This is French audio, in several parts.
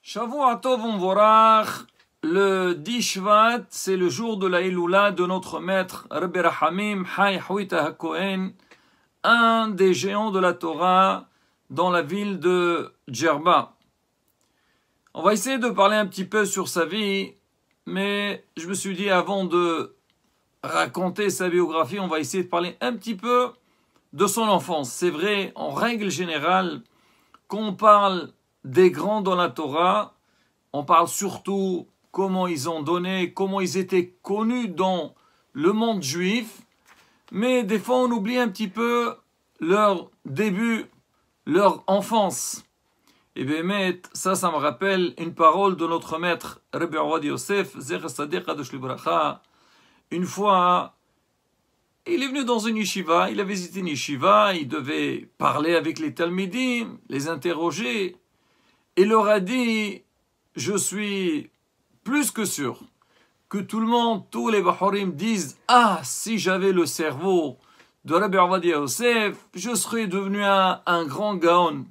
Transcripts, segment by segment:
Shavua Tov Umvorach, le 10 Shvat, c'est le jour de la Iloula de notre maître Rabbi Rahamim Chai Hawita HaKohen, un des géants de la Torah dans la ville de Djerba. On va essayer de parler un petit peu sur sa vie, mais je me suis dit avant de raconter sa biographie, on va essayer de parler un petit peu de son enfance. C'est vrai, en règle générale, quand on parle des grands dans la Torah, on parle surtout comment ils ont donné, comment ils étaient connus dans le monde juif, mais des fois on oublie un petit peu leur début, leur enfance. Et bien, ça me rappelle une parole de notre maître Rabbi Ovadia Yosef, Zecher Tzaddik Kadosh Libracha. Une fois, il est venu dans une yeshiva, il a visité une yeshiva, il devait parler avec les talmidim, les interroger. Il leur a dit, je suis plus que sûr que tout le monde, tous les bahurim disent, ah, si j'avais le cerveau de Rabbi Ovadia Yosef, je serais devenu un grand gaon.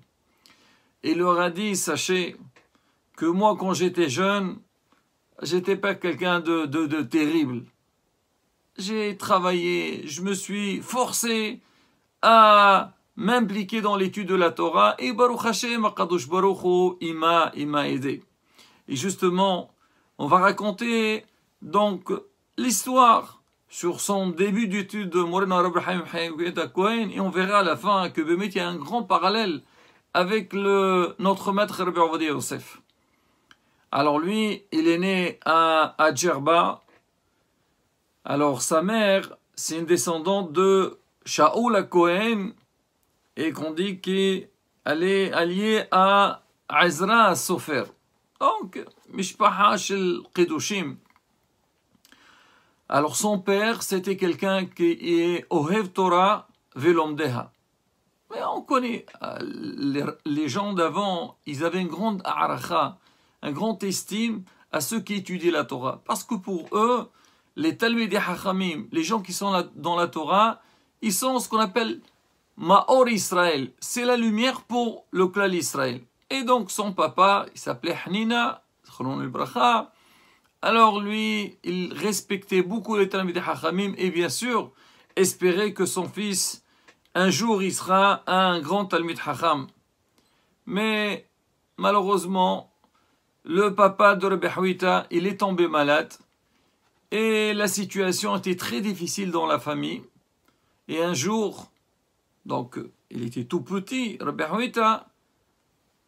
Il leur a dit, sachez que moi, quand j'étais jeune, j'étais pas quelqu'un de terrible. J'ai travaillé, je me suis forcé à m'impliquer dans l'étude de la Torah et Baruch Hashem, Akadosh Baruch Hu, il m'a aidé. Et justement, on va raconter donc l'histoire sur son début d'étude de Morena Rabbi Haim Cohen et on verra à la fin que il y a un grand parallèle avec notre maître Rabbi Ovadia Yosef. Alors lui, il est né à Djerba. Alors sa mère, c'est une descendante de Shaul Cohen et qu'on dit qu'elle est alliée à Ezra Sofer. Donc, Mishpaha Shel Kedushim. Alors son père, c'était quelqu'un qui est Ohev Torah Velomdeha. Mais on connaît les gens d'avant, ils avaient une grande aracha, un grand estime à ceux qui étudiaient la Torah. Parce que pour eux, les Talmidei Hachamim, les gens qui sont dans la Torah, ils sont ce qu'on appelle Maor Israël. C'est la lumière pour le clan Israël. Et donc son papa, il s'appelait Hanina, alors lui, il respectait beaucoup les Talmidei Hachamim et bien sûr, espérait que son fils un jour, il sera un grand Talmid Hacham. Mais malheureusement, le papa de Rabbi Hawita, il est tombé malade. Et la situation était très difficile dans la famille. Et un jour, donc il était tout petit, Rabbi Hawita,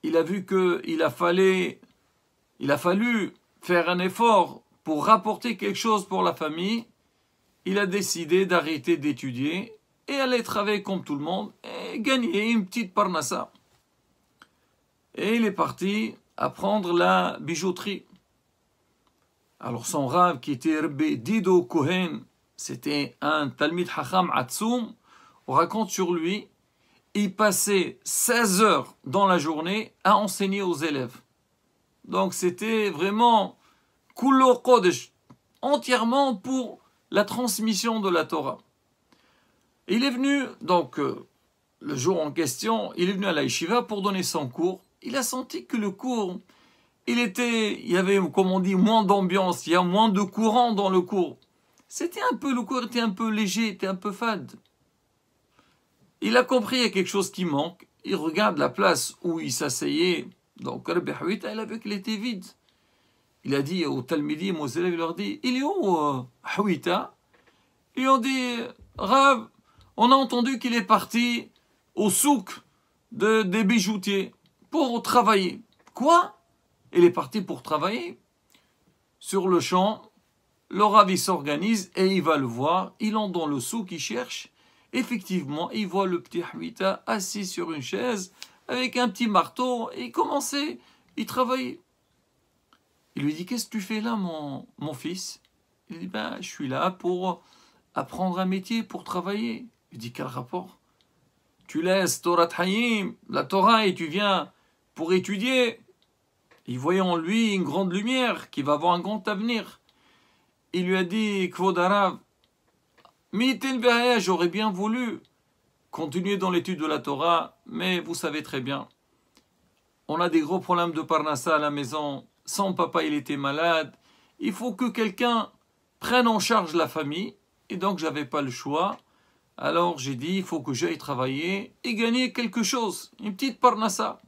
il a vu qu'il a fallu faire un effort pour rapporter quelque chose pour la famille. Il a décidé d'arrêter d'étudier et aller travailler comme tout le monde et gagner une petite parnassa. Et il est parti apprendre la bijouterie. Alors son rave qui était Rabbi Dido Cohen, c'était un Talmid Hacham Atsoum, on raconte sur lui, il passait 16 heures dans la journée à enseigner aux élèves. Donc c'était vraiment Kullo Kodesh, entièrement pour la transmission de la Torah. Il est venu, donc, le jour en question, il est venu à la yeshiva pour donner son cours. Il a senti que le cours, il y avait, comme on dit, moins d'ambiance, il y a moins de courant dans le cours. Le cours était un peu léger, était un peu fade. Il a compris, il y a quelque chose qui manque. Il regarde la place où il s'asseyait. Donc, Rabbi Hawita, il a vu qu'il était vide. Il a dit aux talmidim, aux élèves, il leur dit, il est où Hawita? Ils ont dit, Rav, on a entendu qu'il est parti au souk des bijoutiers pour travailler. Quoi? Il est parti pour travailler. Sur le champ, le Rav s'organise et il va le voir. Il entre dans le souk, il cherche. Effectivement, il voit le petit Hawita assis sur une chaise avec un petit marteau et il travaillait. Il lui dit, qu'est-ce que tu fais là, mon fils? Il dit, je suis là pour apprendre un métier, pour travailler. Il dit, quel rapport? Tu laisses Torah Hayim, la Torah, et tu viens pour étudier. Il voyait en lui une grande lumière qui va avoir un grand avenir. Il lui a dit, Kvod Arav, j'aurais bien voulu continuer dans l'étude de la Torah, mais vous savez très bien, on a des gros problèmes de parnassa à la maison, son papa il était malade, il faut que quelqu'un prenne en charge la famille, et donc j'avais pas le choix. Alors j'ai dit, il faut que j'aille travailler et gagner quelque chose, une petite parnassa.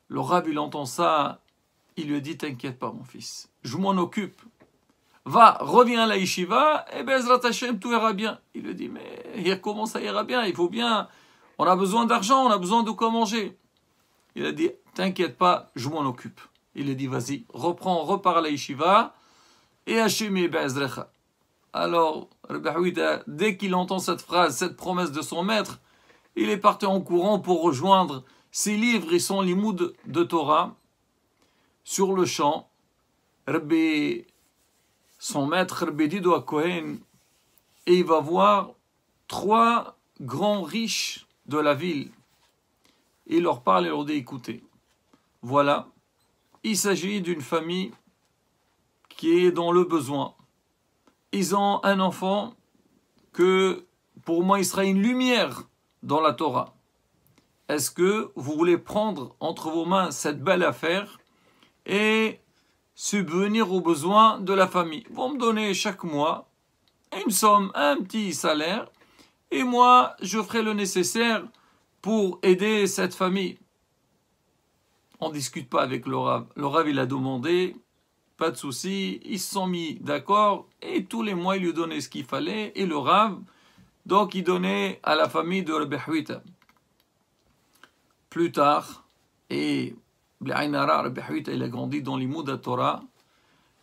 Le Rav, il entend ça, il lui dit, t'inquiète pas mon fils, je m'en occupe. Va, reviens à la yeshiva, et Bezrat Hashem, tout ira bien. Il lui dit, mais comment ça ira bien? Il faut bien, on a besoin d'argent, on a besoin de quoi manger. Il a dit, t'inquiète pas, je m'en occupe. Il a dit, vas-y, reprends, repars à la yeshiva, et Hashem est Bezrecha. Alors, Rabbi Hawita, dès qu'il entend cette phrase, cette promesse de son maître, il est parti en courant pour rejoindre ses livres et son limoud de Torah. Sur le champ, son maître, Rabbi Dido HaKohen, et il va voir 3 grands riches de la ville. Il leur parle et leur dit, écoutez, voilà, il s'agit d'une famille qui est dans le besoin. Ils ont un enfant que, pour moi, il sera une lumière dans la Torah. Est-ce que vous voulez prendre entre vos mains cette belle affaire et subvenir aux besoins de la famille? Vous me donnez chaque mois une somme, un petit salaire, et moi, je ferai le nécessaire pour aider cette famille. On ne discute pas avec le Rav. Le Rav, il a demandé, pas de souci, ils se sont mis d'accord, et tous les mois, il lui donnait ce qu'il fallait, et le Rav, donc, il donnait à la famille de Rabbi Hawita. Plus tard, et Rabbi Hawita, il a grandi dans l'Imoud à Torah,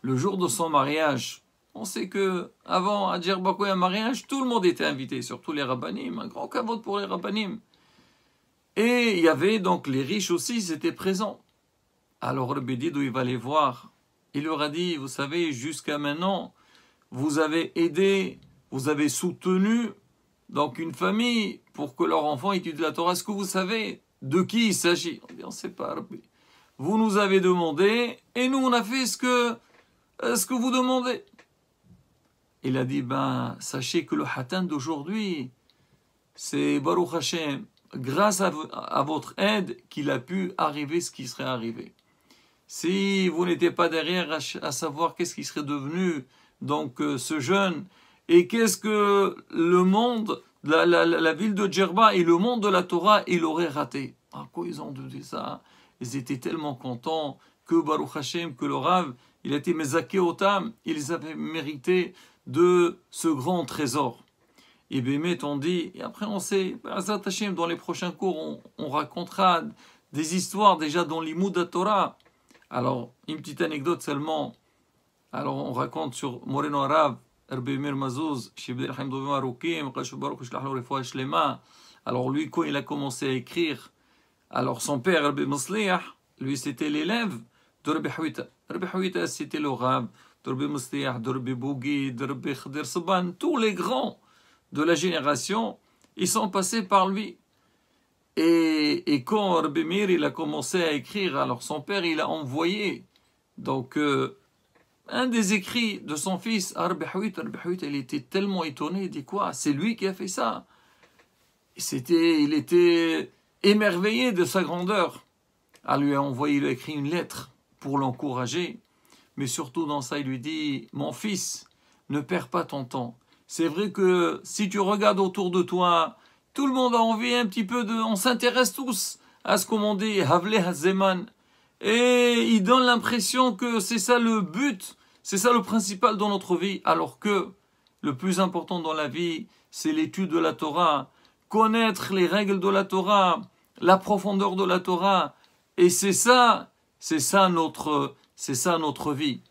le jour de son mariage. On sait que avant à Djerbakoy, un mariage, tout le monde était invité, surtout les rabbanim, un grand kavod pour les rabbanim. Et il y avait donc les riches aussi, ils étaient présents. Alors Rabbi Dido, il va les voir. Il leur a dit, vous savez, jusqu'à maintenant, vous avez aidé, vous avez soutenu donc une famille pour que leur enfant étudie la Torah. Est-ce que vous savez de qui il s'agit? On dit, on ne sait pas, Rabbi. Vous nous avez demandé et nous on a fait ce que vous demandez. Il a dit, sachez que le Hatan d'aujourd'hui, c'est Baruch Hashem, grâce à votre aide qu'il a pu arriver ce qui serait arrivé. Si vous n'étiez pas derrière à savoir qu'est-ce qui serait devenu donc ce jeune, et qu'est-ce que le monde, la ville de Djerba et le monde de la Torah, il aurait raté. À quoi ils ont dit ça? Ils étaient tellement contents que Baruch Hashem, que le Rav, il a été mezaké otam, ils avaient mérité de ce grand trésor. Et Bémet, on dit, et après on sait, dans les prochains cours, on racontera des histoires déjà dans l'Imoud à Torah. Alors, une petite anecdote seulement. Alors, on raconte sur Moreno Arav, Rabbi Meir Mazouz, alors lui, quand il a commencé à écrire, alors son père, Rabbi Masliach, lui c'était l'élève de Rabbi Hawita. Rabbi Hawita, c'était le Rav de Rabbi Masliach, de Rabbi Bougui, de Rabbi Khadir Saban, tous les grands de la génération, ils sont passés par lui. Et quand Rabbi Meir, il a commencé à écrire, alors son père, il a envoyé donc un des écrits de son fils à Rabbi Hawita. Rabbi Hawita, il était tellement étonné, il dit quoi? C'est lui qui a fait ça? Il était émerveillé de sa grandeur. Alors, lui a envoyé, il a écrit une lettre pour l'encourager, mais surtout dans ça, il lui dit, mon fils, ne perds pas ton temps. C'est vrai que si tu regardes autour de toi, tout le monde a envie un petit peu de... On s'intéresse tous à ce qu'on dit Havle Hazeman. Et il donne l'impression que c'est ça le but, c'est ça le principal dans notre vie, alors que le plus important dans la vie, c'est l'étude de la Torah, connaître les règles de la Torah, la profondeur de la Torah. Et c'est ça notre vie.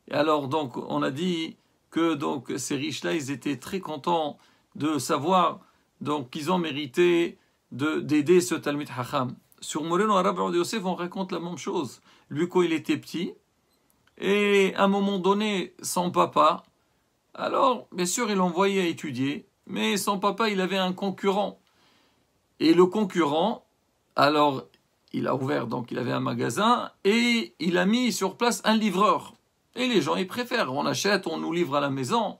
Et alors donc on a dit que donc ces riches-là, ils étaient très contents de savoir donc qu'ils ont mérité d'aider ce Talmid Hacham. Sur Moreno Arav Yosef, on raconte la même chose. Lui, quand il était petit, et à un moment donné, son papa, alors bien sûr, il l'envoyait à étudier, mais son papa, il avait un concurrent. Et le concurrent, alors, il a ouvert, donc il avait un magasin, et il a mis sur place un livreur. Et les gens, ils préfèrent. On achète, on nous livre à la maison.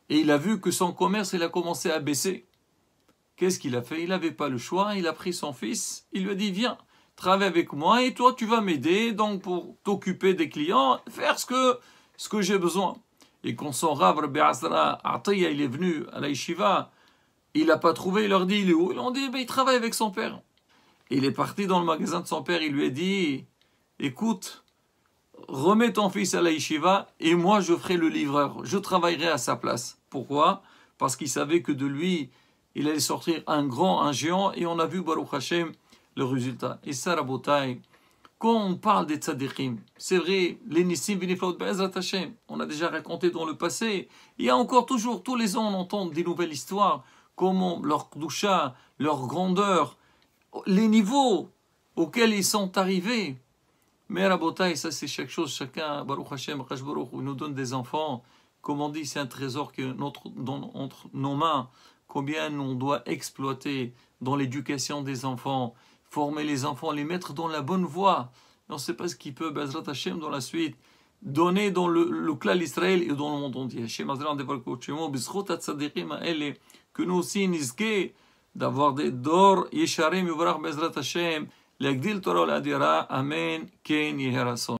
Et il a vu que son commerce, il a commencé à baisser. Qu'est-ce qu'il a fait? Il n'avait pas le choix. Il a pris son fils. Il lui a dit, viens, travaille avec moi et toi tu vas m'aider donc pour t'occuper des clients, faire ce que j'ai besoin. Et quand son Rav Rabbi Azra Atiyah il est venu à la yeshiva, il n'a pas trouvé, il leur dit il est où? Ils ont dit il travaille avec son père. Il est parti dans le magasin de son père, il lui a dit écoute, remets ton fils à la yeshiva et moi je ferai le livreur, je travaillerai à sa place. Pourquoi? Parce qu'il savait que de lui, il allait sortir un géant, et on a vu Baruch Hashem le résultat. Et ça, Rabotai, quand on parle des tzadikim, c'est vrai, les Nissim Viniflaot Be'ezrat Hashem, on a déjà raconté dans le passé, il y a encore toujours, tous les ans on entend des nouvelles histoires, comment leur kdusha, leur grandeur, les niveaux auxquels ils sont arrivés. Mais Rabotai, ça c'est chaque chose, chacun, Baruch Hashem, Kadosh Baruch Hu, nous donne des enfants, comme on dit, c'est un trésor qui est entre nos mains, combien on doit exploiter dans l'éducation des enfants, former les enfants, les mettre dans la bonne voie. Et on ne sait pas ce qu'il peut, Bezrat Hashem, dans la suite, donner dans le clan d'Israël et dans le monde entier. Hashem Azra, que nous aussi, nizke, d'avoir des dor, yesharim, yuvrach, Bezrat Hashem, l'agdil Torah, l'adira, amen, ken, yeherason.